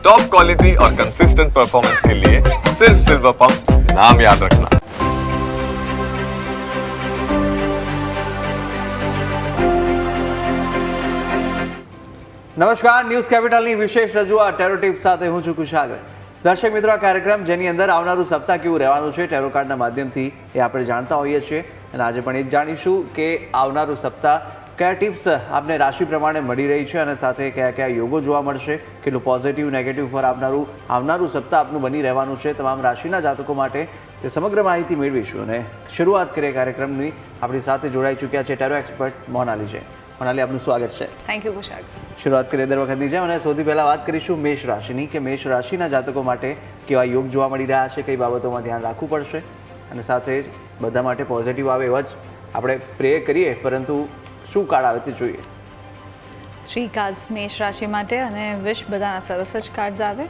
Top quality और consistent performance के लिए सिर्फ सिल्वर पंप नाम याद रखना। નમસ્કાર, ન્યૂઝ કેપિટલની વિશેષ રજૂઆત ટેરો ટિપ્સ સાથે હું છું કુશાગર. દર્શક મિત્રો, આ કાર્યક્રમ જેની અંદર આવનારું સપ્તાહ કેવું રહેવાનું છે ટેરો કાર્ડના માધ્યમથી એ આપણે જાણતા હોઈએ છીએ અને આજે પણ એ જ જાણીશું કે આવનારું સપ્તાહ કયા ટિપ્સ આપને રાશિ પ્રમાણે મળી રહી છે અને સાથે કયા કયા યોગો જોવા મળશે, કેટલું પોઝિટિવ નેગેટિવ ફર આવનારું સપ્તાહ આપનું બની રહેવાનું છે તમામ રાશિના જાતકો માટે તે સમગ્ર માહિતી મેળવીશું. અને શરૂઆત કરીએ કાર્યક્રમની. આપણી સાથે જોડાઈ ચૂક્યા છે ટેરો એક્સપર્ટ મોનાલી છે. મોનાલી, આપનું સ્વાગત છે. Thank you Kushag. શરૂઆત કરીએ દર વખતની જેમ અને સૌથી પહેલાં વાત કરીશું મેષ રાશિની કે મેષ રાશિના જાતકો માટે કેવા યોગ જોવા મળી રહ્યા છે, કઈ બાબતોમાં ધ્યાન રાખવું પડશે અને સાથે જ બધા માટે પોઝિટિવ આવે એવા જ આપણે પ્રે કરીએ, પરંતુ શું કાર્ડ આવે તે જોઈએ. 3 કાર્ડ્સ મેષ રાશિ માટે અને વિશ બધાના સરસ જ કાર્ડ્સ આવે.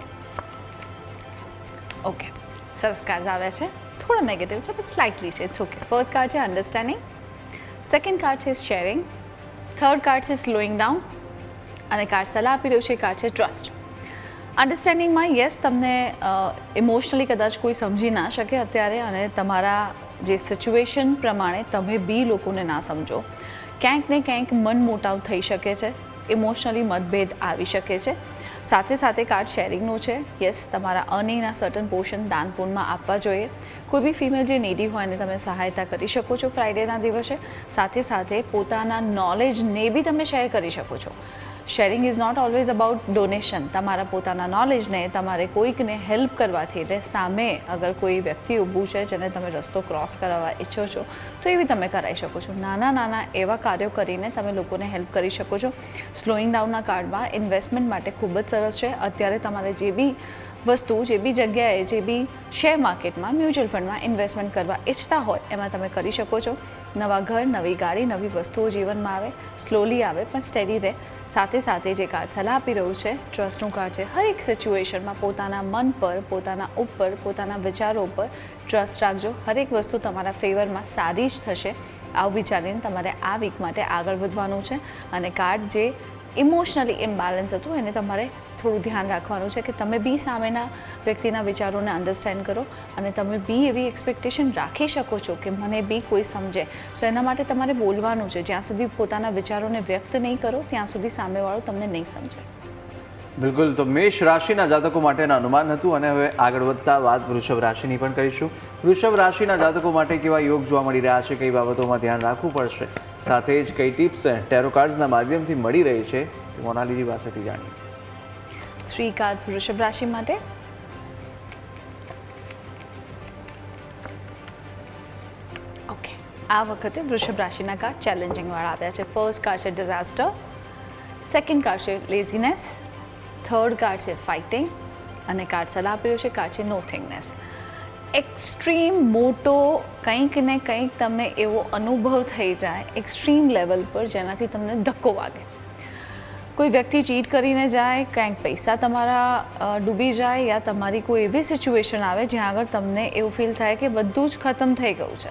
ઓકે, સરસ કાર્ડ્સ આવ્યા છે. થોડા નેગેટિવ છે પણ સ્લાઇટલી છે. It's okay. ફર્સ્ટ કાર્ડ છે અન્ડરસ્ટેન્ડિંગ, સેકન્ડ કાર્ડ છે શેરિંગ, થર્ડ કાર્ડ છે સ્લોઈંગ ડાઉન અને કાર્ડ સલાહ આપી રહ્યું છે કાર્ડ છે ટ્રસ્ટ. અન્ડરસ્ટેન્ડિંગમાં યસ, તમને ઇમોશનલી કદાચ કોઈ સમજી ના શકે અત્યારે અને તમારા જે સિચ્યુએશન પ્રમાણે તમે બી લોકોને ના સમજો. ક્યાંક ને ક્યાંક મન મોટાવ થઈ શકે છે, ઇમોશનલી મતભેદ આવી શકે છે. સાથે સાથે કાર્ડ શેરિંગનો છે. યસ, તમારા અર્નિંગના સર્ટન પોર્શન દાન પુણ્યમાં આપવા જોઈએ. કોઈ બી ફિમેલ જે નીડી હોય એને તમે સહાયતા કરી શકો છો ફ્રાઈડેના દિવસે. સાથે સાથે પોતાના નોલેજને બી તમે શેર કરી શકો છો. Sharing is not always about donation. તમારા પોતાના નોલેજને તમારે કોઈકને હેલ્પ કરવાથી, એટલે સામે અગર કોઈ વ્યક્તિ ઊભું છે જેને તમે રસ્તો ક્રોસ કરાવવા ઈચ્છો છો તો એ બી તમે કરાવી શકો છો. નાના નાના એવા કાર્યો કરીને તમે લોકોને હેલ્પ કરી શકો છો. સ્લોઈંગ ડાઉનના કાર્ડમાં ઇન્વેસ્ટમેન્ટ માટે ખૂબ જ સરસ છે. અત્યારે તમારે જે બી વસ્તુ, જે બી જગ્યાએ, જે બી શેર માર્કેટમાં, મ્યુચ્યુઅલ ફંડમાં ઇન્વેસ્ટમેન્ટ કરવા ઈચ્છતા હોય એમાં તમે કરી શકો છો. નવા ઘર, નવી ગાડી, નવી વસ્તુઓ જીવનમાં આવે, સ્લોલી આવે પણ સ્ટેડી રહે. સાથે સાથે જે કાર્ડ સલાહ આપી રહ્યું છે ટ્રસ્ટનું કાર્ડ છે. હરેક સિચ્યુએશનમાં પોતાના મન પર, પોતાના ઉપર, પોતાના વિચારો ઉપર ટ્રસ્ટ રાખજો. હરેક વસ્તુ તમારા ફેવરમાં સારી જ થશે આવું વિચારીને તમારે આ વીક માટે આગળ વધવાનું છે. અને કાર્ડ જે ઇમોશનલી ઇમ્બેલેન્સ હતું એને તમારે થોડું ધ્યાન રાખવાનું છે કે તમે બી સામેના વ્યક્તિના વિચારોને અન્ડરસ્ટેન્ડ કરો અને તમે બી એવી એક્સપેક્ટેશન રાખી શકો છો કે મને બી કોઈ સમજે. સો એના માટે તમારે બોલવાનું છે. જ્યાં સુધી પોતાના વિચારોને વ્યક્ત નહીં કરો ત્યાં સુધી સામેવાળો તમને નહીં સમજે. બિલકુલ. તો મેષ રાશિના જાતકો માટેના અનુમાન હતું અને હવે આગળ વધતા વાત વૃષભ રાશિની પણ કરીશું. વૃષભ રાશિના જાતકો માટે કેવા યોગ જોવા મળી રહ્યા છે, કઈ બાબતોમાં ધ્યાન રાખવું પડશે, સાથે જ કઈ ટિપ્સ ટેરો કાર્ડ્સના માધ્યમથી મળી રહી છે તે મોનાલીજી પાસેથી જાણીએ. 3 કાર્ડ્સ વૃષભ રાશિ માટે. ઓકે, આ વખતે વૃષભ રાશિના કાર્ડ ચેલેન્જિંગ વાળા આવ્યા છે. ફર્સ્ટ કાર્ડ છે ડિઝાસ્ટર, સેકન્ડ કાર્ડ છે લેઝીનેસ, થર્ડ કાર્ડ છે ફાઇટિંગ અને કાર્ડ સલાહ આપી રહ્યો છે કાર્ડ છે નોથિંગનેસ. એક્સ્ટ્રીમ મોટો કંઈક ને કંઈક તમે એવો અનુભવ થઈ જાય એક્સ્ટ્રીમ લેવલ પર જેનાથી તમને ધક્કો વાગે. કોઈ વ્યક્તિ ચીટ કરીને જાય, કંઈક પૈસા તમારા ડૂબી જાય યા તમારી કોઈ એવી સિચ્યુએશન આવે જ્યાં આગળ તમને એવું ફીલ થાય કે બધું જ ખતમ થઈ ગયું છે.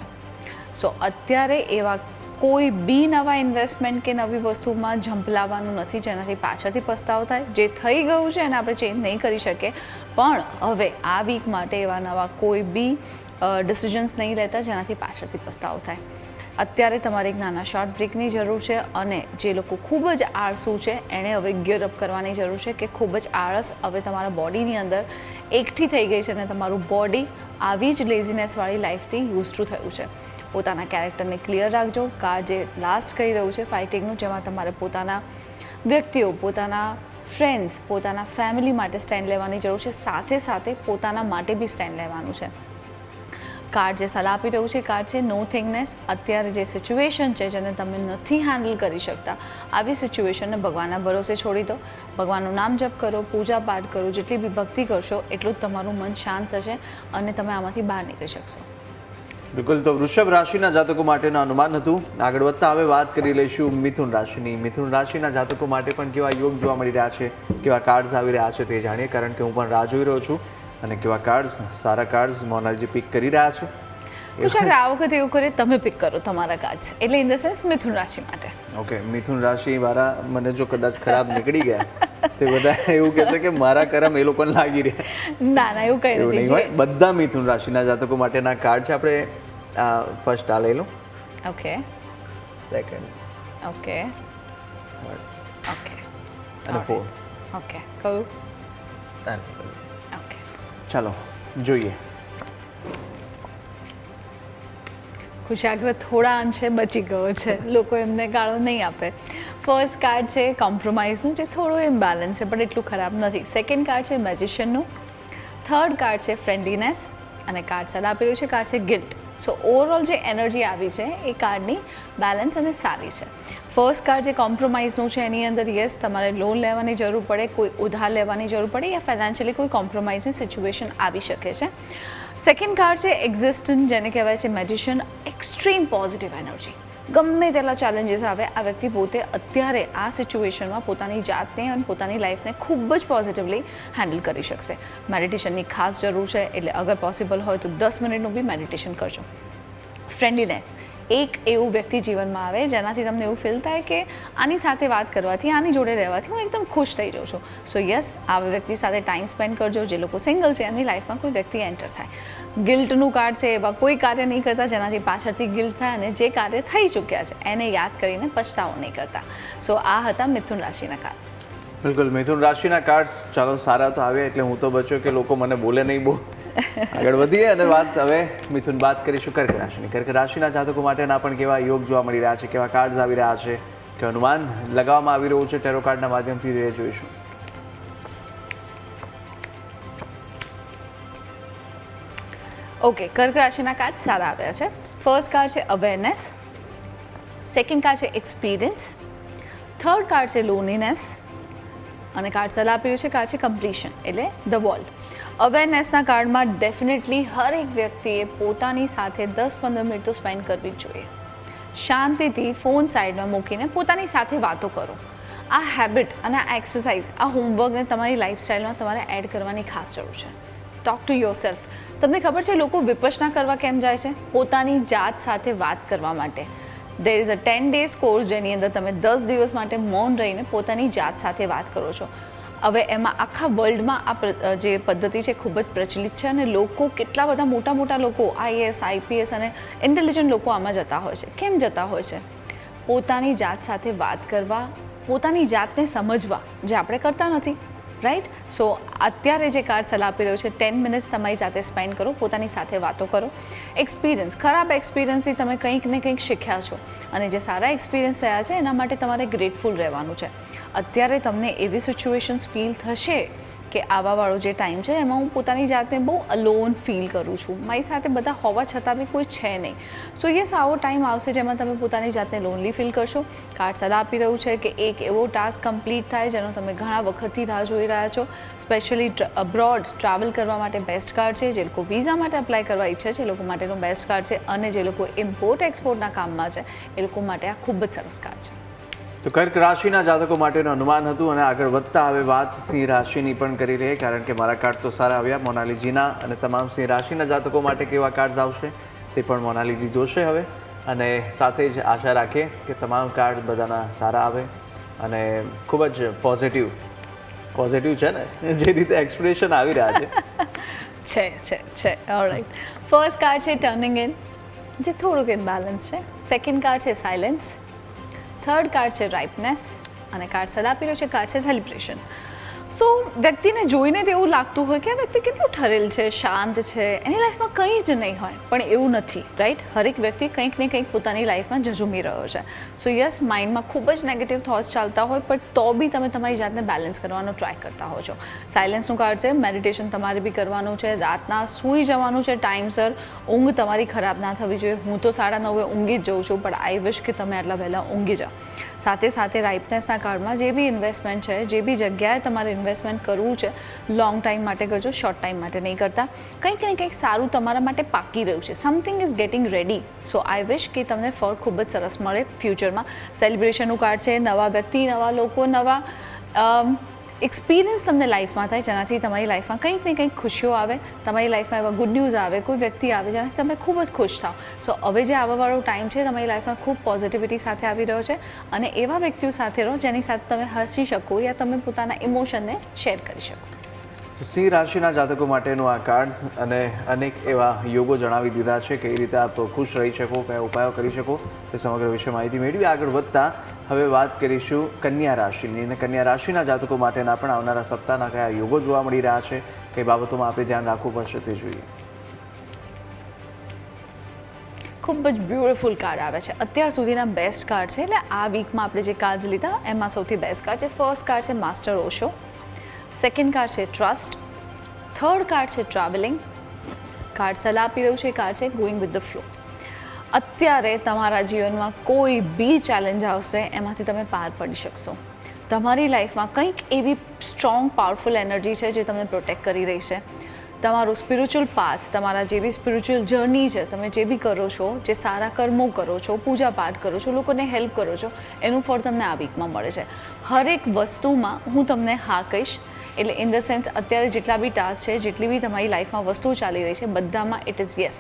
સો અત્યારે એવા કોઈ બી નવા ઇન્વેસ્ટમેન્ટ કે નવી વસ્તુમાં ઝંપલાવવાનું નથી જેનાથી પાછળથી પસ્તાવો થાય. જે થઈ ગયું છે એને આપણે ચેન્જ નહીં કરી શકીએ, પણ હવે આ વીક માટે એવા નવા કોઈ બી ડિસિઝન્સ નહીં લેતા જેનાથી પાછળથી પસ્તાવો થાય. અત્યારે તમારે એક નાના શોર્ટ બ્રેકની જરૂર છે અને જે લોકો ખૂબ જ આળસુ છે એણે હવે ગિયર અપ કરવાની જરૂર છે કે ખૂબ જ આળસ હવે તમારા બોડીની અંદર એકઠી થઈ ગઈ છે અને તમારું બોડી આવી જ લેઝીનેસવાળી લાઈફથી યુઝ ટુ થયું છે. પોતાના કેરેક્ટરને ક્લિયર રાખજો. કાર્ડ જે લાસ્ટ કહી રહ્યું છે ફાઇટિંગનું, જેમાં તમારે પોતાના વ્યક્તિઓ, પોતાના ફ્રેન્ડ્સ, પોતાના ફેમિલી માટે સ્ટેન્ડ લેવાની જરૂર છે. સાથે સાથે પોતાના માટે બી સ્ટેન્ડ લેવાનું છે. કાર્ડ જે સલાહ આપી રહ્યું છે કાર્ડ છે નો થિંગનેસ. અત્યારે જે સિચ્યુએશન છે જેને તમે નથી હેન્ડલ કરી શકતા આવી સિચ્યુએશનને ભગવાનના ભરોસે છોડી દો. ભગવાનનું નામ જપ કરો, પૂજા પાઠ કરો. જેટલી બી ભક્તિ કરશો એટલું જ તમારું મન શાંત થશે અને તમે આમાંથી બહાર નીકળી શકશો. બિલકુલ. તો વૃષભ રાશિના જાતકો માટેના અનુમાન હતું. આગળ વધતા હવે વાત કરી લઈશું મિથુન રાશિની. મિથુન રાશિના જાતકો માટે પણ કેવા યોગ જોવા મળી રહ્યા છે, કેવા કાર્ડ્સ આવી રહ્યા છે તે જાણીએ, કારણ કે હું પણ રાહ જોઈ રહ્યો છું અને કેવા કાર્ડ્સ, સારા કાર્ડ્સ મોનાલીજી પિક કરી રહ્યા છે. કુશાગ્ર, આ વખતે એવું કરે તમે પિક કરો તમારા કાર્ડ્સ, એટલે ઇન ધ સેન્સ મિથુન રાશિ માટે. ઓકે, મિથુન રાશિ વાળા મને જો કદાચ ખરાબ નીકળી ગયા તે બધા એવું કહે છે કે મારા કરમ એ લોકોને લાગી રહ્યા. ના એવું કંઈ એવું નહીં નથી. હોય. બધા મિથુન રાશિના જાતકો માટેના કાર્ડ છે. આપણે ફર્સ્ટ આ લઈ લો, ઓકે સેકન્ડ ઓકે ઓકે અને ફોર્થ. ઓકે કયું ઓકે ચાલો જોઈએ. કુશાગ્ર થોડા અંશે બચી ગયો છે, લોકો એમને ગાળો નહીં આપે. ફર્સ્ટ કાર્ડ છે કોમ્પ્રોમાઇઝનું, જે થોડું ઇમ્બેલેન્સ છે પણ એટલું ખરાબ નથી. સેકન્ડ કાર્ડ છે મેજિશિયનનું. થર્ડ કાર્ડ છે ફ્રેન્ડલીનેસ અને કાર્ડ સલાહ આપી રહ્યું છે કાર્ડ છે ગિલ્ટ. સો ઓવરઓલ જે એનર્જી આવી છે એ કાર્ડની બેલેન્સ અને સારી છે. ફર્સ્ટ કાર્ડ જે કોમ્પ્રોમાઇઝનું છે એની અંદર યસ તમારે લોન લેવાની જરૂર પડે, કોઈ ઉધાર લેવાની જરૂર પડે યા ફાઇનાન્શિયલી કોઈ કોમ્પ્રોમાઇઝની સિચ્યુએશન આવી શકે છે. સેકન્ડ કાર્ડ છે એક્ઝિસ્ટન્ટ, જેને કહેવાય છે મેજિશિયન. Extreme positive energy. ગમે તેટલા ચેલેન્જીસ આવે, આ વ્યક્તિ પોતે અત્યારે આ સિચ્યુએશનમાં પોતાની જાતને અને પોતાની લાઈફને ખૂબ જ પોઝિટિવલી હેન્ડલ કરી શકશે. મેડિટેશનની ખાસ જરૂર છે, એટલે અગર પોસિબલ હોય તો 10 મિનિટનું બી મેડિટેશન કરજો. ફ્રેન્ડલીનેસ, એક એવું વ્યક્તિ જીવનમાં આવે જેનાથી તમને એવું ફીલ થાય કે આની સાથે વાત કરવાથી, આની જોડે રહેવાથી હું એકદમ ખુશ થઈ જાઉં છું. સો યસ, આવા વ્યક્તિ સાથે ટાઈમ સ્પેન્ડ કરજો. જે લોકો સિંગલ છે એમની લાઈફમાં કોઈ વ્યક્તિ એન્ટર થાય. ગિલ્ટનું કાર્ડ છે, એવા કોઈ કાર્ય નહીં કરતા જેનાથી પાછળથી ગિલ્ટ થાય, અને જે કાર્ય થઈ ચૂક્યા છે એને યાદ કરીને પછતાવો નહીં કરતા. સો આ હતા મિથુન રાશિના કાર્ડ્સ. બિલકુલ, મિથુન રાશિના કાર્ડ્સ ચાલો સારા તો આવ્યા, એટલે હું તો બચ્યો કે લોકો મને બોલે નહીં બહુ. આગળ વધીએ અને વાત હવે મિથુન વાત કરીશું કર્ક રાશિની. કર્ક રાશિના જાતકો માટેના પણ કેવા યોગ જોવા મળી રહ્યા છે, કેવા કાર્ડ્સ આવી રહ્યા છે, કે અનુમાન લગાવવામાં આવી રહ્યું છે ટેરો કાર્ડના માધ્યમથી, તે જોઈશું. ઓકે, કર્ક રાશિના કાર્ડ સારા આવ્યા છે. ફર્સ્ટ કાર્ડ છે અવેરનેસ. સેકન્ડ કાર્ડ છે એક્સપિરિયન્સ. થર્ડ કાર્ડ છે લોનલીનેસ અને કાર્ડ સલાહ આપી રહ્યું છે કાર્ડ છે કમ્પ્લીશન, એટલે ધ વોલ. અવેરનેસના કાર્ડમાં ડેફિનેટલી હરેક વ્યક્તિએ પોતાની સાથે 10-15 મિનિટ તો સ્પેન્ડ કરવી જ જોઈએ. શાંતિથી ફોન સાઈડમાં મૂકીને પોતાની સાથે વાતો કરો. આ હેબિટ અને આ એક્સરસાઇઝ, આ હોમવર્કને તમારી લાઈફસ્ટાઈલમાં તમારે એડ કરવાની ખાસ જરૂર છે. Talk to your self. તમને ખબર છે લોકો વિપશ્યના કરવા કેમ જાય છે? પોતાની જાત સાથે વાત કરવા માટે. There is a 10 days course જેની અંદર તમે 10 દિવસ માટે મૌન રહીને પોતાની જાત સાથે વાત કરો છો. હવે એમાં આખા વર્લ્ડમાં આ જે પદ્ધતિ છે ખૂબ જ પ્રચલિત છે, અને લોકો કેટલા બધા મોટા મોટા લોકો IAS IPS અને ઇન્ટેલિજન્ટ લોકો આમાં જતા હોય છે. કેમ જતા હોય છે? પોતાની જાત સાથે વાત કરવા, પોતાની જાતને સમજવા, જે આપણે કરતા નથી. રાઈટ? સો અત્યારે જે કાર્ડ સલાહ આપી રહ્યો છે 10 મિનિટ્સ તમારી જાતે સ્પેન્ડ કરો, પોતાની સાથે વાતો કરો. એક્સપિરિયન્સ, ખરાબ એક્સપિરિયન્સથી તમે કંઈક ને કંઈક શીખ્યા છો, અને જે સારા એક્સપિરિયન્સ થયા છે એના માટે તમારે ગ્રેટફુલ રહેવાનું છે. અત્યારે તમને એવી સિચ્યુએશન્સ ફીલ થશે કે આવાવાળો જે ટાઈમ છે એમાં હું પોતાની જાતને બહુ અલોન ફીલ કરું છું, મારી સાથે બધા હોવા છતાં બી કોઈ છે નહીં. સો યસ, આવો ટાઈમ આવશે જેમાં તમે પોતાની જાતને લોનલી ફીલ કરશો. કાર્ડ સલાહ આપી રહ્યું છે કે એક એવો ટાસ્ક કમ્પ્લીટ થાય જેનો તમે ઘણા વખતથી રાહ જોઈ રહ્યા છો. સ્પેશિયલી અબ્રોડ ટ્રાવેલ કરવા માટે બેસ્ટ કાર્ડ છે. જે લોકો વિઝા માટે અપ્લાય કરવા ઈચ્છે છે એ લોકો માટેનો બેસ્ટ કાર્ડ છે, અને જે લોકો ઇમ્પોર્ટ એક્સપોર્ટના કામમાં છે એ લોકો માટે આ ખૂબ જ સરસ કાર્ડ છે. તો કર્ક રાશિના જાતકો માટેનું અનુમાન હતું, અને આગળ વધતા હવે વાત સિંહ રાશિની પણ કરી રહી, કારણ કે મારા કાર્ડ તો સારા આવ્યા. મોનાલીજીના અને તમામ સિંહ રાશિના જાતકો માટે કેવા કાર્ડ્સ આવશે તે પણ મોનાલીજી જોશે હવે, અને સાથે જ આશા રાખીએ કે તમામ કાર્ડ બધાના સારા આવે અને ખૂબ જ પોઝિટિવ છે ને, જે રીતે એક્સપ્રેશન આવી રહ્યા છે. ઓલરાઈટ. ફર્સ્ટ કાર્ડ છે ટર્નિંગ ઇન, જે થોડુંક ઇમ્બેલેન્સ છે. સેકન્ડ કાર્ડ છે સાયલેન્સ. થર્ડ કાર્ડ છે રાઇપનેસ, અને કાર્ડ સલાહ આપી રહ્યો છે કાર્ડ છે સેલિબ્રેશન. સો વ્યક્તિને જોઈને તો એવું લાગતું હોય કે આ વ્યક્તિ કેટલું ઠરેલ છે, શાંત છે, એની લાઈફમાં કંઈ જ નહીં હોય, પણ એવું નથી. રાઈટ? હરેક વ્યક્તિ કંઈક ને કંઈક પોતાની લાઈફમાં ઝઝૂમી રહ્યો છે. સો યસ, માઇન્ડમાં ખૂબ જ નેગેટિવ થોટ્સ ચાલતા હોય, પણ તો બી તમે તમારી જાતને બેલેન્સ કરવાનો ટ્રાય કરતા હો છો. સાયલેન્સનું કાર્ડ છે. મેડિટેશન તમારે બી કરવાનું છે, રાતના સૂઈ જવાનું છે ટાઈમસર. ઊંઘ તમારી ખરાબ ના થવી જોઈએ. હું તો 9:30 ઊંઘી જ જઉં છું, પણ આઈ વિશ કે તમે આટલા વહેલા ઊંઘી જાઓ. સાથે સાથે રાઇપનેસના કાર્ડમાં જે બી ઇન્વેસ્ટમેન્ટ છે, જે બી જગ્યાએ તમારે ઇન્વેસ્ટમેન્ટ કરવું છે, લોંગ ટાઈમ માટે કરજો, શોર્ટ ટાઈમ માટે નહીં કરતા. કંઈક ને કંઈક સારું તમારા માટે પાકી રહ્યું છે. Something is getting ready. So I wish કે તમને ફળ ખૂબ જ સરસ મળે ફ્યુચરમાં. સેલિબ્રેશનનું કાર્ડ છે. નવા વ્યક્તિ, નવા લોકો, નવા એક્સપિરિયન્સ તમને લાઈફમાં થાય જેનાથી તમારી લાઈફમાં કંઈક ને કંઈક ખુશીઓ આવે, તમારી લાઈફમાં એવા ગુડ ન્યૂઝ આવે, કોઈ વ્યક્તિ આવે જેનાથી તમે ખૂબ જ ખુશ થાઓ. સો હવે જે આવવાવાળો ટાઈમ છે તમારી લાઈફમાં ખૂબ પોઝિટિવિટી સાથે આવી રહ્યો છે અને એવા વ્યક્તિઓ સાથે રહો જેની સાથે તમે હસી શકો યા તમે પોતાના ઇમોશનને શેર કરી શકો. સિંહ રાશિના જાતકો માટેનું આ કાર્ડ્સ અને અનેક એવા યોગો જણાવી દીધા છે કઈ રીતે આપ ખુશ રહી શકો, કયા ઉપાયો કરી શકો તે સમગ્ર વિશે માહિતી મેળવી. આગળ વધતા હવે વાત કરીશું કન્યા રાશિની, અને કન્યા રાશિના જાતકો માટેના પણ આવનારા સપ્તાહના કયા યોગો જોવા મળી રહ્યા છે, કઈ બાબતોમાં આપણે ધ્યાન રાખવું પડશે તે જોઈએ. ખૂબ જ બ્યુટિફુલ કાર્ડ આવે છે, અત્યાર સુધીના બેસ્ટ કાર્ડ છે. એટલે આ વીકમાં આપણે જે કાર્ડ્સ લીધા એમાં સૌથી બેસ્ટ કાર્ડ છે. ફર્સ્ટ કાર્ડ છે માસ્ટર ઓશો, સેકન્ડ કાર્ડ છે ટ્રસ્ટ, થર્ડ કાર્ડ છે ટ્રાવેલિંગ. કાર્ડ સલાહ આપી રહ્યું છે કાર્ડ છે ગોઈંગ વિથ ધ ફ્લો. અત્યારે તમારા જીવનમાં કોઈ બી ચેલેન્જ આવશે એમાંથી તમે પાર પડી શકશો. તમારી લાઈફમાં કંઈક એવી સ્ટ્રોંગ પાવરફુલ એનર્જી છે જે તમને પ્રોટેક્ટ કરી રહી છે. તમારું સ્પિરિચ્યુઅલ પાથ, તમારા જે બી સ્પિરિચ્યુઅલ જર્ની છે, તમે જે બી કરો છો, જે સારા કર્મો કરો છો, પૂજા પાઠ કરો છો, લોકોને હેલ્પ કરો છો, એનું ફળ તમને આ વીકમાં મળે છે. હરેક વસ્તુમાં હું તમને હા કહીશ. એટલે ઇન ધ સેન્સ અત્યારે જેટલા બી ટાસ્ક છે, જેટલી બી તમારી લાઈફમાં વસ્તુઓ ચાલી રહી છે, બધામાં it is yes.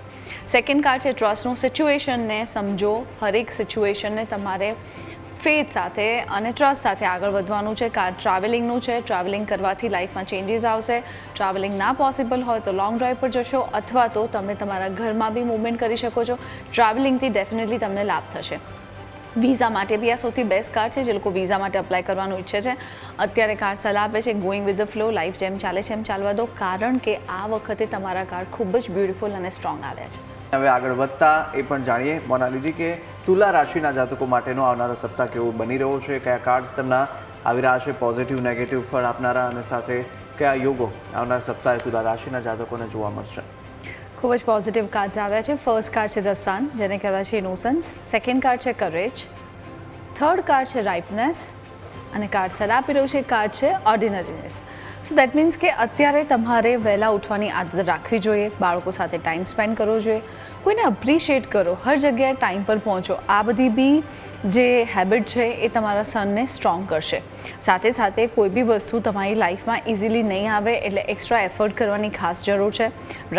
Second card છે ટ્રસ્ટનું. સિચ્યુએશનને સમજો, હરેક સિચ્યુએશનને તમારે ફેથ સાથે અને ટ્રસ્ટ સાથે આગળ વધવાનું છે. કાર્ડ ટ્રાવેલિંગનું છે. ટ્રાવેલિંગ કરવાથી લાઈફમાં ચેન્જીસ આવશે. ટ્રાવેલિંગ ના પોસિબલ હોય તો લોંગ ડ્રાઈવ પર જશો અથવા તો તમે તમારા ઘરમાં બી મૂવમેન્ટ કરી શકો છો. ટ્રાવેલિંગથી ડેફિનેટલી તમને લાભ થશે. વિઝા માટે બી આ સૌથી બેસ્ટ કાર્ડ છે. જે લોકો વિઝા માટે અપ્લાય કરવાનું ઈચ્છે છે અત્યારે કાર્ડ સલાહ આપે છે going with the flow, life જેમ ચાલે છે એમ ચાલવા દો, કારણ કે આ વખતે તમારા કાર્ડ ખૂબ જ બ્યુટિફુલ અને સ્ટ્રોંગ આવ્યા છે. હવે આગળ વધતા એ પણ જાણીએ મોનાલીજી કે તુલા રાશિના જાતકો માટેનો આવનારો સપ્તાહ કેવો બની રહ્યો છે, કયા કાર્ડ્સ તેમના આવી રહ્યા છે પોઝિટિવ નેગેટિવ ફળ આપનારા, અને સાથે કયા યોગો આવનાર સપ્તાહે તુલા રાશિના જાતકોને જોવા મળશે. ખૂબ જ પોઝિટિવ કાર્ડ્સ આવ્યા છે. ફર્સ્ટ કાર્ડ છે ધ સન, જેને કહેવાય છે ઇનોસન્સ. સેકન્ડ કાર્ડ છે કરેજ, થર્ડ કાર્ડ છે રાઇપનેસ અને કાર્ડ સલાહ આપી રહ્યું છે કાર્ડ છે ઓર્ડિનરીનેસ. સો દેટ મીન્સ કે અત્યારે તમારે વહેલા ઉઠવાની આદત રાખવી જોઈએ, બાળકો સાથે ટાઈમ સ્પેન્ડ કરવો જોઈએ, કોઈને અપ્રિશિએટ કરો, હર જગ્યાએ ટાઈમ પર પહોંચો. આ બધી બી જે હેબિટ છે એ તમારા સનને સ્ટ્રોંગ કરશે. સાથે સાથે કોઈ બી વસ્તુ તમારી લાઈફમાં ઇઝીલી નહીં આવે એટલે એક્સ્ટ્રા એફર્ટ કરવાની ખાસ જરૂર છે.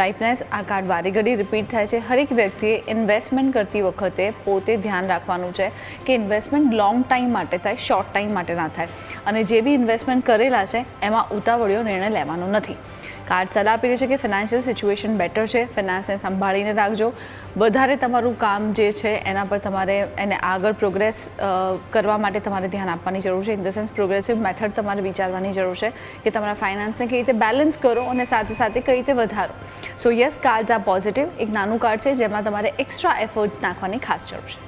રાઇપનેસ, આ કાર્ડ વારે ઘડી રિપીટ થાય છે. હરેક વ્યક્તિએ ઇન્વેસ્ટમેન્ટ કરતી વખતે પોતે ધ્યાન રાખવાનું છે કે ઇન્વેસ્ટમેન્ટ લોંગ ટાઈમ માટે થાય, શોર્ટ ટાઈમ માટે ના થાય. અને જે બી ઇન્વેસ્ટમેન્ટ કરેલા છે એમાં ઉતાવળિયો નિર્ણય લેવાનો નથી. કાર્ડ સલાહ આપી રહી છે કે ફિનાન્શિયલ સિચ્યુએશન બેટર છે, ફિનાન્સને સંભાળીને રાખજો. વધારે તમારું કામ જે છે એના પર તમારે એને આગળ પ્રોગ્રેસ કરવા માટે તમારે ધ્યાન આપવાની જરૂર છે. In the sense progressive method તમારે વિચારવાની જરૂર છે કે તમારા ફાઇનાન્સને કઈ રીતે બેલેન્સ કરો અને સાથે સાથે કઈ રીતે વધારો. સો યસ, કાર્ડ્સ આ પોઝિટિવ. એક નાનું કાર્ડ છે જેમાં તમારે એક્સ્ટ્રા એફર્ટ્સ નાખવાની ખાસ જરૂર છે.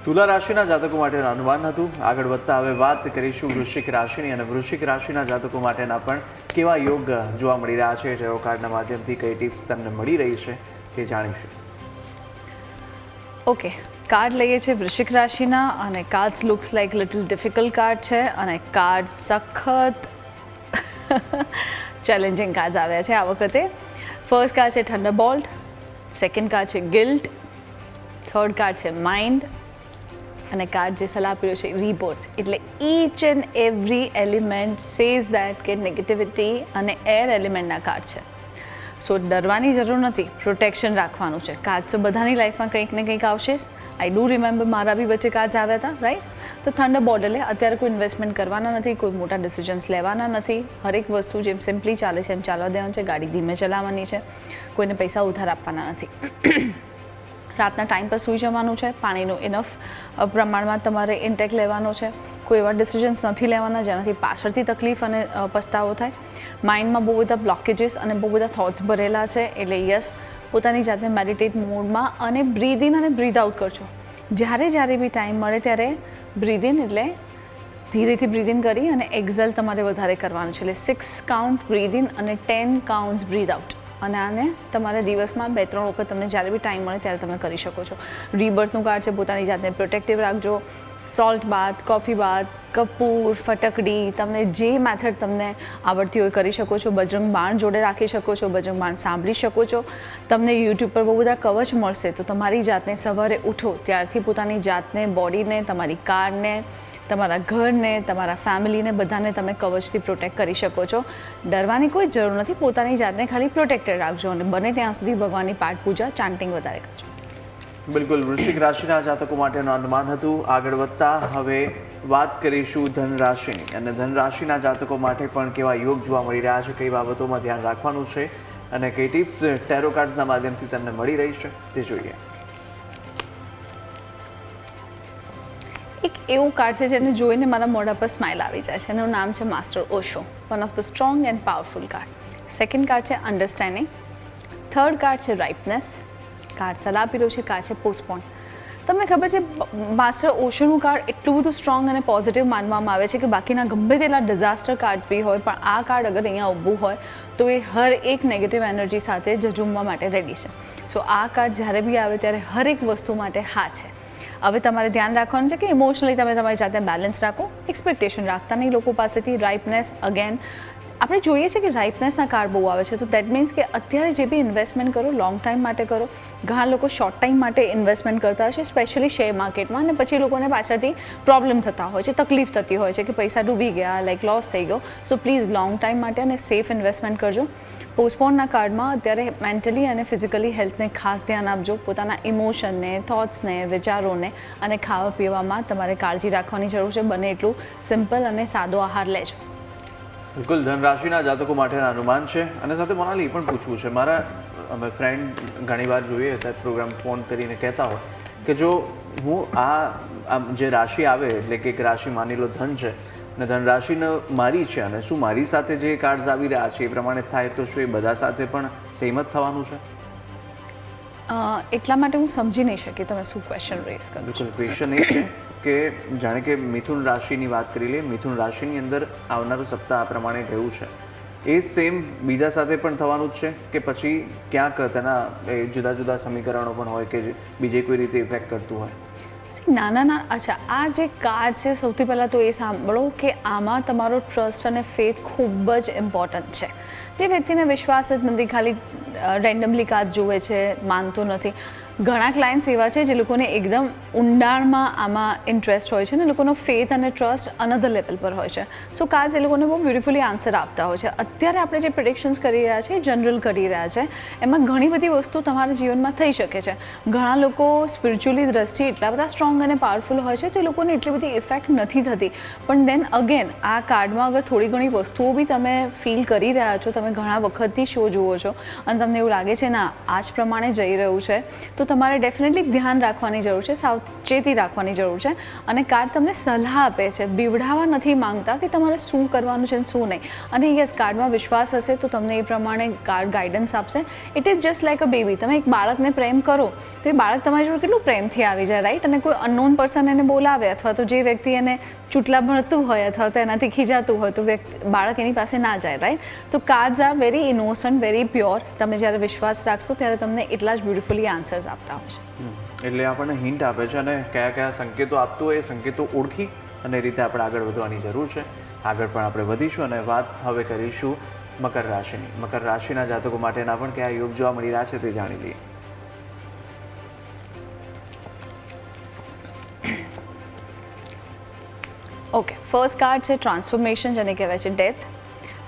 તુલા રાશિના જાતકો માટેનું અનુમાન હતું. આગળ વધતા હવે વાત કરીશું વૃશ્ચિક રાશિની, અને વૃશ્ચિક રાશિના જાતકો માટેના પણ કેવા યોગ જોવા મળી રહ્યા છે, ટેરો કાર્ડના માધ્યમથી કઈ ટિપ્સ તમને મળી રહી છે તે જાણીશું. ઓકે, કાર્ડ લઈએ છીએ વૃશ્ચિક રાશિના અને cards looks like little difficult card છે અને કાર્ડ સખત ચેલેન્જિંગ કાર્ડ્સ આવ્યા છે આ વખતે. ફર્સ્ટ કાર્ડ છે થંડરબોલ્ટ, સેકન્ડ કાર્ડ છે ગિલ્ટ, થર્ડ કાર્ડ છે માઇન્ડ અને કાર્ડ જે સલાહ આપ્યો છે રીબર્થ. એટલે each and every element says that કે નેગેટિવિટી અને એર એલિમેન્ટના કાર્ડ છે. સો ડરવાની જરૂર નથી, પ્રોટેક્શન રાખવાનું છે. કાર્ડ્સ તો બધાની લાઈફમાં કંઈક ને કંઈક આવશે. આઈ ડુ રિમેમ્બર મારા બી વચ્ચે કાર્ડ્સ આવ્યા હતા, રાઈટ? તો થંડરબોલ્ટ એટલે અત્યારે કોઈ ઇન્વેસ્ટમેન્ટ કરવાના નથી, કોઈ મોટા ડિસિઝન્સ લેવાના નથી, હરેક વસ્તુ જેમ સિમ્પલી ચાલે છે એમ ચાલવા દેવાનું છે, ગાડી ધીમે ચલાવવાની છે, કોઈને પૈસા ઉધાર આપવાના નથી. રાતના ટાઈમ પર સૂઈ જવાનું છે, પાણીનું ઇનફ પ્રમાણમાં તમારે ઇન્ટેક લેવાનો છે, કોઈ એવા ડિસિઝન્સ નથી લેવાના જેનાથી પાછળથી તકલીફ અને પસ્તાવો થાય. માઇન્ડમાં બહુ બધા બ્લોકેજીસ અને બહુ બધા થોટ્સ ભરેલા છે, એટલે યસ, પોતાની જાતને મેડિટેટ મોડમાં અને બ્રીધ ઇન અને બ્રીધ આઉટ કરજો. જ્યારે બી ટાઈમ મળે ત્યારે બ્રીધ ઇન એટલે ધીરેથી બ્રીધ ઇન કરી અને એક્ઝલ તમારે વધારે કરવાનું છે. એટલે 6 કાઉન્ટ બ્રીધ ઇન અને 10 કાઉન્ટ્સ બ્રીધ આઉટ. અને આને તમારે દિવસમાં 2-3 વખત તમને જ્યારે બી ટાઈમ મળે ત્યારે તમે કરી શકો છો. રીબર્થનું કાર્ડ છે, પોતાની જાતને પ્રોટેક્ટિવ રાખજો. સોલ્ટ બાથ, કોફી બાથ, કપૂર, ફટકડી, તમને જે મેથડ તમને આવડતી હોય કરી શકો છો. બજરંગ બાણ જોડે રાખી શકો છો, બજરંગ બાણ સાંભળી શકો છો. તમને યુટ્યુબ પર બહુ બધા કવચ મળશે, તો તમારી જાતને સવારે ઉઠો ત્યારથી પોતાની જાતને, બોડીને, તમારી કારને તમારા ઘરને, તમારા ફેમિલીને બધાને તમે કવચથી પ્રોટેક્ટ કરી શકો છો. ડરવાની કોઈ જરૂર નથી, પોતાની જાતને ખાલી પ્રોટેક્ટેડ રાખજો અને બને ત્યાં સુધી ભગવાનની પાઠ પૂજા ચાન્ટિંગ વધારે કરજો. બિલકુલ, વૃશ્ચિક રાશિના જાતકો માટેનું અનુમાન હતું. આગળ વધતા હવે વાત કરીશું ધન રાશિની, અને ધન રાશિના જાતકો માટે પણ કેવા યોગ જોવા મળી રહ્યા છે, કઈ બાબતોમાં ધ્યાન રાખવાનું છે અને કઈ ટિપ્સ ટેરો કાર્ડ્સના માધ્યમથી તમને મળી રહી છે તે જોઈએ. એક એવું કાર્ડ છે જેને જોઈને મારા મોઢા પર સ્માઇલ આવી જાય છે. એનું નામ છે master Osho, one of the strong and powerful card. Second card છે અન્ડરસ્ટેન્ડિંગ. થર્ડ કાર્ડ છે રાઇપનેસ. કાર્ડ સલાહ આપી રહ્યું છે, કાર્ડ છે પોસ્ટપોન. તમને ખબર છે માસ્ટર ઓશોનું કાર્ડ એટલું બધું સ્ટ્રોંગ અને પોઝિટિવ માનવામાં આવે છે કે બાકીના ગમે તેટલા ડિઝાસ્ટર કાર્ડ્સ બી હોય, પણ આ કાર્ડ અગર અહીંયા ઊભું હોય તો એ હર એક નેગેટિવ એનર્જી સાથે ઝઝૂમવા માટે રેડી છે. સો આ કાર્ડ જ્યારે બી આવે ત્યારે હર એક વસ્તુ માટે હા છે. હવે તમારે ધ્યાન રાખવાનું છે કે ઇમોશનલી તમે તમારી જાતે બેલેન્સ રાખો, એક્સપેક્ટેશન રાખતા નહીં લોકો પાસેથી. રાઇપનેસ અગેન આપણે જોઈએ છે કે રાઇપનેસના કાર્ડ બહુ આવે છે, તો દેટ મીન્સ કે અત્યારે જે બી ઇન્વેસ્ટમેન્ટ કરો લોંગ ટાઈમ માટે કરો. ઘણા લોકો શોર્ટ ટાઈમ માટે ઇન્વેસ્ટમેન્ટ કરતા હોય છે, સ્પેશિયલી શેર માર્કેટમાં, અને પછી લોકોને પાછળથી પ્રોબ્લેમ થતા હોય છે, તકલીફ થતી હોય છે કે પૈસા ડૂબી ગયા, લાઈક લોસ થઈ ગયો. સો પ્લીઝ લોંગ ટાઈમ માટે અને સેફ ઇન્વેસ્ટમેન્ટ કરજો. પોસ્ટપોનના કાર્ડમાં અત્યારે મેન્ટલી અને ફિઝિકલી હેલ્થને ખાસ ધ્યાન આપજો. પોતાના ઇમોશનને, થોટ્સને, વિચારોને અને ખાવા પીવામાં તમારે કાળજી રાખવાની જરૂર છે. બને એટલું સિમ્પલ અને સાદો આહાર લેજો. બિલકુલ, ધન રાશિના જાતકો માટેના અનુમાન છે. અને સાથે મોનાલી એ પણ પૂછવું છે, મારા અમે ફ્રેન્ડ ઘણીવાર જોઈએ ત્યારે પ્રોગ્રામ ફોન કરીને કહેતા હોય કે જો હું આ જે રાશિ આવે એટલે કે એક રાશિ માની લો ધન છે અને ધન રાશિને મારી છે, અને શું મારી સાથે જે કાર્ડ્સ આવી રહ્યા છે એ પ્રમાણે થાય તો શું એ બધા સાથે પણ સેમ જ થવાનું છે? એટલા માટે હું સમજી નહીં શકી તમે શું ક્વેશ્ચન રેઝ કરો. બિલકુલ, ક્વેશ્ચન એ છે કે જાણે કે મિથુન રાશિની વાત કરી લઈએ, મિથુન રાશિની અંદર આવનારું સપ્તાહ આ પ્રમાણે ગયું છે, એ સેમ બીજા સાથે પણ થવાનું જ છે કે પછી ક્યાંક તેના જુદા જુદા સમીકરણો પણ હોય કે જે બીજે કોઈ રીતે ઇફેક્ટ કરતું હોય? ના. અચ્છા, આ જે કાર્ડ છે સૌથી પહેલાં તો એ સાંભળો કે આમાં તમારો ટ્રસ્ટ અને ફેથ ખૂબ જ ઇમ્પોર્ટન્ટ છે. જે વ્યક્તિને વિશ્વાસ જ નથી, ખાલી રેન્ડમલી કાર્ડ જુએ છે, માનતો નથી. ઘણા ક્લાયન્ટ્સ એવા છે જે લોકોને એકદમ ઊંડાણમાં આમાં ઇન્ટરેસ્ટ હોય છે ને લોકોનો ફેથ અને ટ્રસ્ટ અનધર લેવલ પર હોય છે. સો કાર્ડ્સ એ લોકોને બહુ બ્યુટિફુલી આન્સર આપતા હોય છે. અત્યારે આપણે જે પ્રિડિક્શન્સ કરી રહ્યા છીએ, જનરલ કરી રહ્યા છે, એમાં ઘણી બધી વસ્તુ તમારા જીવનમાં થઈ શકે છે. ઘણા લોકો સ્પિરિચ્યુઅલી દ્રષ્ટિ એટલા બધા સ્ટ્રોંગ અને પાવરફુલ હોય છે તો એ લોકોને એટલી બધી ઇફેક્ટ નથી થતી. પણ દેન અગેન આ કાર્ડમાં અગર થોડી ઘણી વસ્તુઓ બી તમે ફીલ કરી રહ્યા છો, તમે ઘણા વખતથી શો જુઓ છો અને તમને એવું લાગે છે ના આ જ પ્રમાણે જઈ રહ્યું છે, તો તમારે ડેફિનેટલી ધ્યાન રાખવાની જરૂર છે, સાવચેતી રાખવાની જરૂર છે. અને કાર્ડ તમને સલાહ આપે છે, બીવડાવવા નથી માંગતા કે તમારે શું કરવાનું છે અને શું નહીં. અને યસ, કાર્ડમાં વિશ્વાસ હશે તો તમને એ પ્રમાણે કાર્ડ ગાઈડન્સ આપશે. It is just like a baby. તમે એક બાળકને પ્રેમ કરો તો એ બાળક તમારી જોડે કેટલું પ્રેમથી આવી જાય, રાઈટ? અને કોઈ અનનોન પર્સન એને બોલાવે અથવા તો જે વ્યક્તિ એને ચૂંટલા ભણતું હોય અથવા તો એનાથી ખીજાતું હોય તો બાળક એની પાસે ના જાય, રાઈટ? તો cards are very innocent, very pure. તમે જ્યારે વિશ્વાસ રાખશો ત્યારે તમને એટલા જ બ્યુટિફુલી આન્સર્સ આપતા હોય છે. એટલે આપણને હિન્ટ આપે છે અને કયા કયા સંકેતો આપતું હોય એ સંકેતો ઓળખી અને એ રીતે આપણે આગળ વધવાની જરૂર છે. આગળ પણ આપણે વધીશું અને વાત હવે કરીશું મકર રાશિની. મકર રાશિના જાતકો માટેના પણ કયા યોગ જોવા મળી રહ્યા છે તે જાણી લઈએ. ઓકે, ફર્સ્ટ કાર્ડ છે ટ્રાન્સફોર્મેશન, જેને કહેવાય છે ડેથ.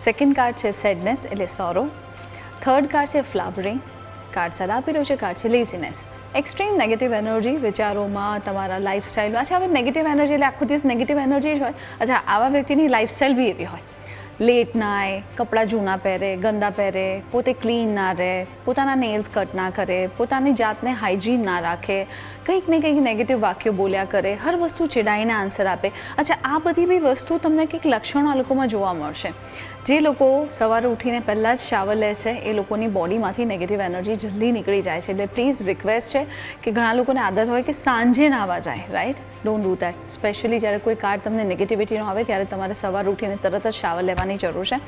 સેકન્ડ કાર્ડ છે સેડનેસ એટલે સોરો. થર્ડ કાર્ડ છે ફ્લાવરિંગ. કાર્ડ સલાહ આપી રહ્યું છે, કાર્ડ છે લેઝીનેસ. એક્સ્ટ્રીમ નેગેટિવ એનર્જી વિચારોમાં, તમારા લાઈફસ્ટાઈલમાં. અચ્છા, હવે નેગેટિવ એનર્જી એટલે આખો દિવસ નેગેટિવ એનર્જી જ હોય? અચ્છા, આવા વ્યક્તિની લાઈફસ્ટાઈલ બી એવી હોય, લેટ નાય, કપડાં જૂના પહેરે, ગંદા પહેરે, પોતે ક્લીન ના રહે, પોતાના નેલ્સ કટ ના કરે, પોતાની જાતને હાઇજીન ના રાખે, કંઈક ને કંઈક નેગેટિવ વાક્યો બોલ્યા કરે, હર વસ્તુ ચીડાઈને આન્સર આપે. અચ્છા, આ બધી બી વસ્તુ તમને કંઈક લક્ષણો આ લોકોમાં જોવા મળશે. જે લોકો સવારે ઉઠીને પહેલાં જ શાવર લે છે એ લોકોની બોડીમાંથી નેગેટિવ એનર્જી જલ્દી નીકળી જાય છે. એટલે પ્લીઝ રિક્વેસ્ટ છે કે ઘણા લોકોને આદત હોય કે સાંજે નાવા જાય, right? Don't do that. Specially જ્યારે કોઈ કાર્ડ તમને નેગેટિવિટીનો આવે ત્યારે તમારે સવારે ઉઠીને તરત જ શાવર લેવાની જરૂર છે.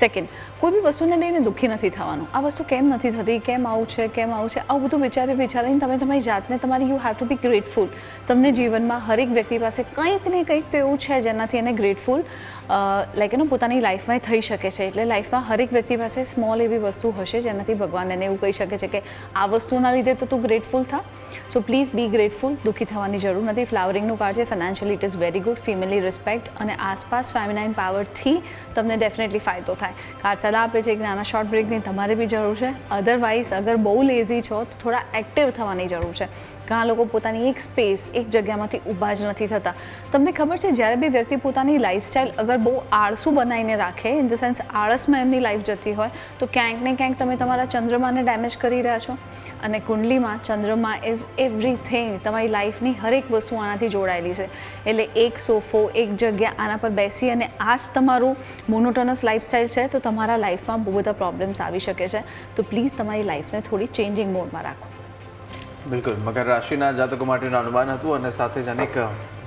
સેકન્ડ, કોઈ બી વસ્તુને લઈને દુઃખી નથી થવાનું. આ વસ્તુ કેમ નથી થતી, કેમ આવું છે, કેમ આવું છે, આવું બધું વિચારીને તમે તમારી જાતને તમારી you have to be grateful. તમને જીવનમાં હરેક વ્યક્તિ પાસે કંઈક ને કંઈક તો એવું છે જેનાથી એને ગ્રેટફુલ લાઈક પોતાની લાઈફમાં થઈ થઈ શકે છે. એટલે લાઈફમાં હરેક વ્યક્તિ પાસે સ્મોલ એવી વસ્તુ હશે જેનાથી ભગવાન એને એવું કહી શકે છે કે આ વસ્તુના લીધે તો તું ગ્રેટફુલ થા. So please be grateful. દુઃખી થવાની જરૂર નથી. ફ્લાવરિંગનું કાર્ડ છે. Financially it is very good. Family respect અને આસપાસ ફેમિનાઇન પાવરથી તમને ડેફિનેટલી ફાયદો થાય. કાર્ડ સલાહ આપે છે એક નાના શોર્ટ બ્રેકની તમારે બી જરૂર છે. અધરવાઇઝ અગર બહુ લેઝી છો તો થોડા એક્ટિવ થવાની જરૂર છે. ઘણા લોકો પોતાની એક સ્પેસ એક જગ્યામાંથી ઊભા જ નથી થતા. તમને ખબર છે જ્યારે બી વ્યક્તિ પોતાની લાઈફસ્ટાઈલ અગર બહુ આળસુ બનાવીને રાખે, ઇન ધ સેન્સ આળસમાં એમની લાઈફ જતી હોય, તો ક્યાંક ને ક્યાંક તમે તમારા ચંદ્રમાને ડેમેજ કરી રહ્યા છો. અને કુંડલીમાં ચંદ્રમા ઇઝ એવરીથિંગ. તમારી લાઈફની હરેક વસ્તુ આનાથી જોડાયેલી છે. એટલે એક સોફો, એક જગ્યા, આના પર બેસી અને આ જ તમારું મોનોટોનસ લાઈફસ્ટાઈલ છે તો તમારા લાઈફમાં બહુ બધા પ્રોબ્લેમ્સ આવી શકે છે. તો પ્લીઝ તમારી લાઈફને થોડી ચેન્જિંગ મોડમાં રાખો. બિલકુલ, મકર રાશિના જાતકો માટેનું અનુમાન હતું અને સાથે જ અનેક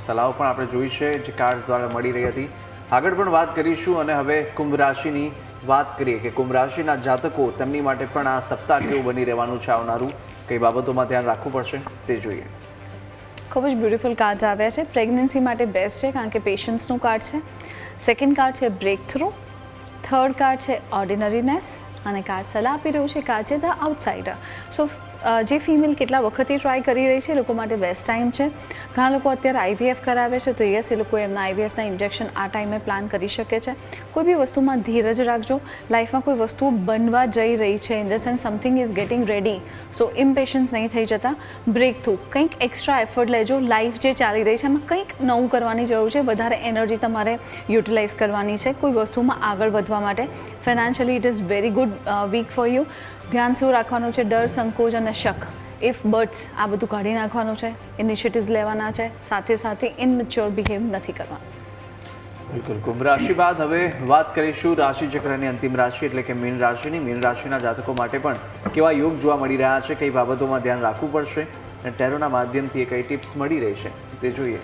સલાહો પણ આપણે જોઈ છે જે કાર્ડ્સ દ્વારા મળી રહી હતી. આગળ પણ વાત કરીશું અને હવે કુંભ રાશિની વાત કરીએ કે કુંભ રાશિના જાતકો તેમની માટે પણ આ સપ્તાહ કેવું બની રહેવાનું છે આવનારું, કઈ બાબતોમાં ધ્યાન રાખવું પડશે તે જોઈએ. ખૂબ જ બ્યુટિફુલ કાર્ડ્સ આવ્યા છે. પ્રેગ્નન્સી માટે બેસ્ટ છે કારણ કે પેશન્સનું કાર્ડ છે. સેકન્ડ કાર્ડ છે બ્રેક થ્રુ. થર્ડ કાર્ડ છે ઓર્ડિનરીનેસ અને કાર્ડ સલાહ આપી રહ્યું છે કાર્ડ છે ધ આઉટસાઇડર. સો જે ફિમેલ કેટલા વખતથી ટ્રાય કરી રહી છે એ લોકો માટે બેસ્ટ ટાઈમ છે. ઘણા લોકો અત્યારે આઈવીએફ કરાવે છે તો યસ, એ લોકો એમના આઈવીએફના ઇન્જેક્શન આ ટાઈમે પ્લાન કરી શકે છે. કોઈ બી વસ્તુમાં ધીરજ રાખજો. લાઈફમાં કોઈ વસ્તુ બનવા જઈ રહી છે, in the sense something is getting ready, so impatience નહીં થઈ જતા. બ્રેક થ્રુ, કંઈક એક્સ્ટ્રા એફર્ટ લેજો. લાઈફ જે ચાલી રહી છે એમાં કંઈક નવું કરવાની જરૂર છે. વધારે એનર્જી તમારે યુટિલાઇઝ કરવાની છે કોઈ વસ્તુમાં આગળ વધવા માટે. Financially it is very good week for you. ધ્યાન શું રાખવાનું છે? ડર, સંકોચ અને શક, ઇફ બટ્સ આ બધું કાઢી નાખવાનું છે. ઇનિશિયેટિવ્સ લેવાના છે. સાથે સાથે ઇનમેચ્યોર બિહેવ નથી કરવાનું. બિલકુલ, કુંભ રાશિ બાદ હવે વાત કરીશું રાશિ ચક્રની અંતિમ રાશિ એટલે કે મીન રાશિની. મીન રાશિના જાતકો માટે પણ કેવા યોગ જોવા મળી રહ્યા છે, કઈ બાબતોમાં ધ્યાન રાખવું પડશે અને ટેરોના માધ્યમથી કઈ ટિપ્સ મળી રહી છે તે જોઈએ.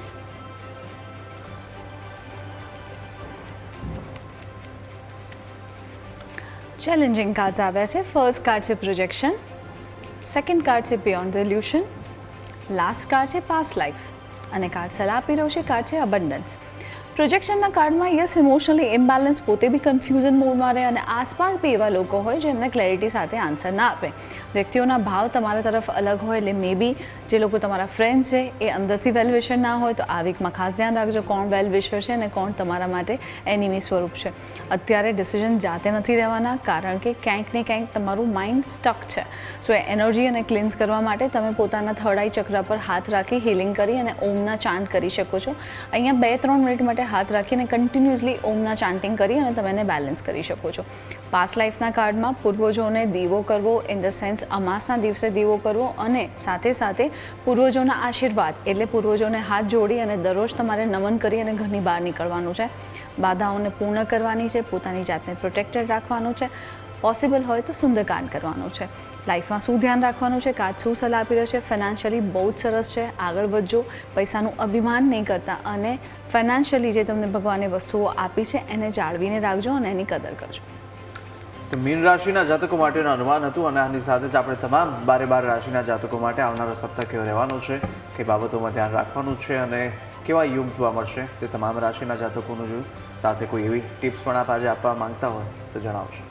ચેલેન્જિંગ કાર્ડ્સ આવ્યા છે. ફર્સ્ટ કાર્ડ છે પ્રોજેક્શન. સેકન્ડ કાર્ડ છે બિયોન્ડ ધ ઇલ્યુશન. લાસ્ટ કાર્ડ છે પાસ્ટ લાઈફ અને કાર્ડ સલાહ આપી રહ્યો છે કાર્ડ છે અબન્ડન્સ. પ્રોજેક્શનના કાર્ડમાં યસ, ઇમોશનલી ઇમ્બેલેન્સ, પોતે બી કન્ફ્યુઝન મોડમાં રહે અને આસપાસ બી એવા લોકો હોય જે એમને ક્લેરિટી સાથે આન્સર ના આપે. વ્યક્તિઓના ભાવ તમારા તરફ અલગ હોય એટલે મે બી જે લોકો તમારા ફ્રેન્ડ્સ છે એ અંદરથી વેલ વિશર ના હોય તો આ વીકમાં ખાસ ધ્યાન રાખજો કોણ વેલ વિશર છે અને કોણ તમારા માટે એનિમી સ્વરૂપ છે. અત્યારે ડિસિઝન જાતે નથી લેવાના કારણ કે ક્યાંક ને ક્યાંક તમારું માઇન્ડ સ્ટક છે. સો એ એનર્જી અને ક્લિન્સ કરવા માટે તમે પોતાના થર્ડ આઈ ચક્ર પર હાથ રાખી હિલિંગ કરી અને ઓમના ચાન્ટ કરી શકો છો. અહીંયા 2-3 મિનિટ માટે હાથ રાખીને કન્ટિન્યુઅસલી ઓમના ચાન્ટિંગ કરી અને તમે એને બેલેન્સ કરી શકો છો. પાસ્ટ લાઈફના કાર્ડમાં પૂર્વજોને દીવો કરવો, ઇન ધ સેન્સ અમાસના દિવસે દીવો કરવો અને સાથે સાથે પૂર્વજોના આશીર્વાદ એટલે પૂર્વજોને હાથ જોડી અને દરરોજ તમારે નમન કરી અને ઘરની બહાર નીકળવાનું છે. બાધાઓને પૂર્ણ કરવાની છે. પોતાની જાતને પ્રોટેક્ટેડ રાખવાનું છે. પોસિબલ હોય તો સુંદરકાંડ કરવાનું છે. લાઈફમાં શું ધ્યાન રાખવાનું છે? કાર્ડ શું સલાહ આપી રહ્યો છે? ફાઇનાન્શિયલી બહુ જ સરસ છે. આગળ વધજો. પૈસાનું અભિમાન નહીં કરતા અને ફાઇનાન્શિયલી જે તમને ભગવાને વસ્તુઓ આપી છે એને જાળવીને રાખજો અને એની કદર કરજો. તો મીન રાશિના જાતકો માટેનું અનુમાન હતું અને આની સાથે જ આપણે તમામ 12 રાશિના જાતકો માટે આવનારો સપ્તાહ કેવો રહેવાનો છે, કઈ બાબતોમાં ધ્યાન રાખવાનું છે અને કેવા યોગ જોવા મળશે તે તમામ રાશિના જાતકોનું જોયું. સાથે કોઈ એવી ટિપ્સ પણ આપ આજે આપવા માંગતા હોય તો જણાવશો.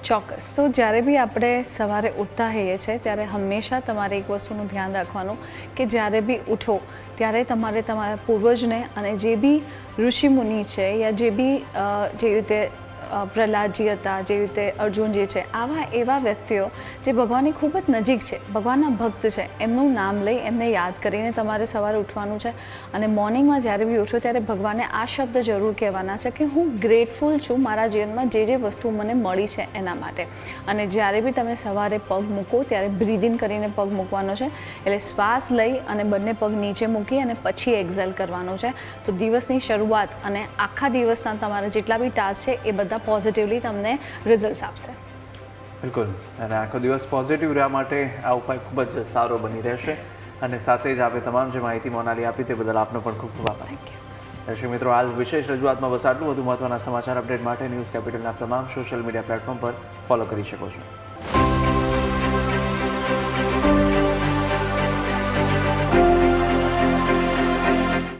ચોક્કસ. તો જ્યારે બી આપણે સવારે ઉઠતા હોઈએ છીએ ત્યારે હંમેશા તમારે એક વસ્તુનું ધ્યાન રાખવાનું કે જ્યારે બી ઉઠો ત્યારે તમારે તમારા પૂર્વજને અને જે બી ઋષિમુનિ છે યા જે બી જે રીતે પ્રહલાદજી હતા, જે રીતે અર્જુનજી છે, આવા એવા વ્યક્તિઓ જે ભગવાનની ખૂબ જ નજીક છે, ભગવાનના ભક્ત છે, એમનું નામ લઈ એમને યાદ કરીને તમારે સવારે ઉઠવાનું છે. અને મોર્નિંગમાં જ્યારે બી ઉઠો ત્યારે ભગવાનને આ શબ્દ જરૂર કહેવાના છે કે હું ગ્રેટફુલ છું મારા જીવનમાં જે વસ્તુ મને મળી છે એના માટે. અને જ્યારે બી તમે સવારે પગ મૂકો ત્યારે બ્રીધ ઇન કરીને પગ મૂકવાનો છે. એટલે શ્વાસ લઈ અને બંને પગ નીચે મૂકી અને પછી એક્ઝેલ કરવાનું છે. તો દિવસની શરૂઆત અને આખા દિવસના તમારા જેટલા બી ટાસ્ક છે એ બધા પોઝિટિવલી તમને રિઝલ્ટ્સ આપશે. બિલકુલ, અને આખો દિવસ પોઝિટિવ રહેવા માટે આ ઉપાય ખૂબ જ સારો બની રહેશે. અને સાથે જ આપણે તમામ જે માહિતી મોનાલી આપી તે બદલ આપનો પણ ખૂબ ખૂબ આભાર. દર્શક મિત્રો, હાલ વિશેષ રજૂઆતમાં બસ આટલું. વધુ મહત્વના સમાચાર અપડેટ માટે ન્યૂઝ કેપિટલના તમામ સોશિયલ મીડિયા પ્લેટફોર્મ પર ફોલો કરી શકો છો.